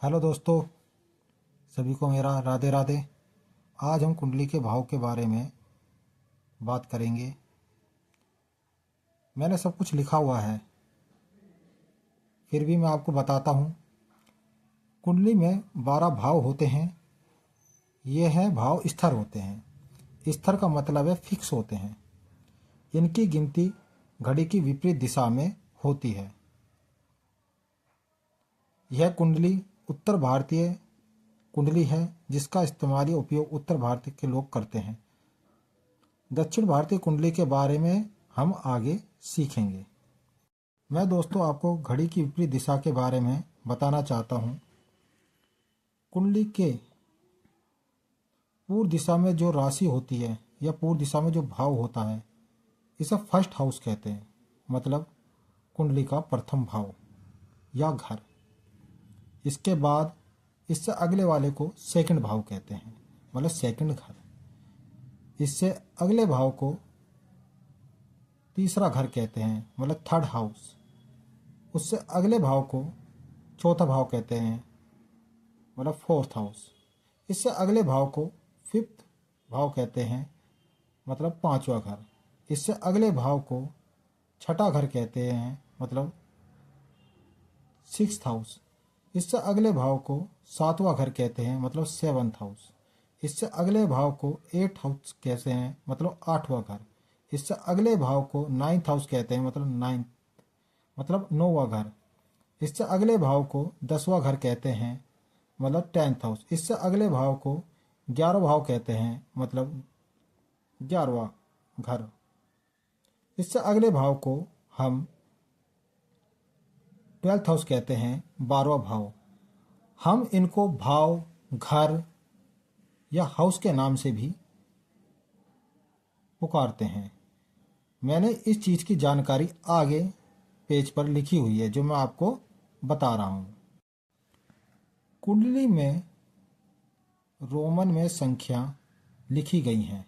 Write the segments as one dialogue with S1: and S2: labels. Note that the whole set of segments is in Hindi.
S1: हेलो दोस्तों, सभी को मेरा राधे राधे। आज हम कुंडली के भाव के बारे में बात करेंगे। मैंने सब कुछ लिखा हुआ है, फिर भी मैं आपको बताता हूँ। कुंडली में 12 भाव होते हैं। ये हैं भाव स्थिर होते हैं। स्थिर का मतलब है फिक्स होते हैं। इनकी गिनती घड़ी की विपरीत दिशा में होती है। यह कुंडली उत्तर भारतीय कुंडली है, जिसका इस्तेमाल या उपयोग उत्तर भारत के लोग करते हैं। दक्षिण भारतीय कुंडली के बारे में हम आगे सीखेंगे। मैं दोस्तों आपको घड़ी की विपरीत दिशा के बारे में बताना चाहता हूँ। कुंडली के पूर्व दिशा में जो राशि होती है या पूर्व दिशा में जो भाव होता है, इसे फर्स्ट हाउस कहते हैं। मतलब कुंडली का प्रथम भाव या घर। इसके बाद इससे अगले वाले को सेकंड भाव कहते हैं, मतलब सेकंड घर। इससे अगले भाव को तीसरा घर कहते हैं, मतलब थर्ड हाउस। उससे अगले भाव को चौथा भाव कहते हैं, मतलब फोर्थ हाउस। इससे अगले भाव को फिफ्थ भाव कहते हैं, मतलब पांचवा घर। इससे अगले भाव को छठा घर कहते हैं, मतलब सिक्स्थ हाउस। इससे अगले भाव को सातवां घर कहते हैं, मतलब सेवन्थ हाउस। इससे अगले भाव को एट हाउस कहते हैं, मतलब आठवां घर। इससे अगले भाव को नाइन्थ हाउस कहते हैं, मतलब नौवां घर। इससे अगले भाव को 10वां घर कहते हैं, मतलब 10th हाउस। इससे अगले भाव को 11वां भाव कहते हैं, मतलब 11वां घर। इससे अगले भाव को हम 12th हाउस कहते हैं, 12वां भाव। हम इनको भाव, घर या हाउस के नाम से भी पुकारते हैं। मैंने इस चीज़ की जानकारी आगे पेज पर लिखी हुई है, जो मैं आपको बता रहा हूँ। कुंडली में रोमन में संख्या लिखी गई हैं।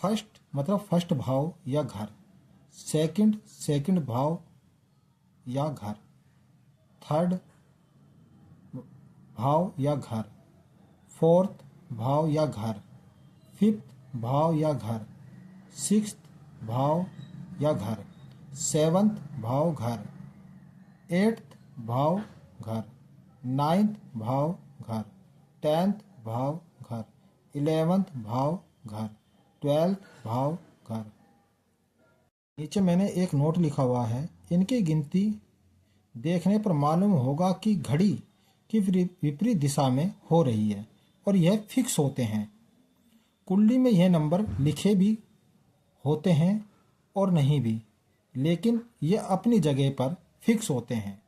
S1: फर्स्ट मतलब फर्स्ट भाव या घर। सेकंड भाव या घर। थर्ड भाव या घर। फोर्थ भाव या घर। फिफ्थ भाव या घर। सिक्स्थ भाव या घर। सेवन्थ भाव घर। एट्थ भाव घर। नाइन्थ भाव घर। 10th भाव घर। 11th भाव घर। 12th भाव घर। नीचे मैंने एक नोट लिखा हुआ है। इनकी गिनती देखने पर मालूम होगा कि घड़ी की विपरीत दिशा में हो रही है और यह फिक्स होते हैं। कुंडली में यह नंबर लिखे भी होते हैं और नहीं भी, लेकिन यह अपनी जगह पर फिक्स होते हैं।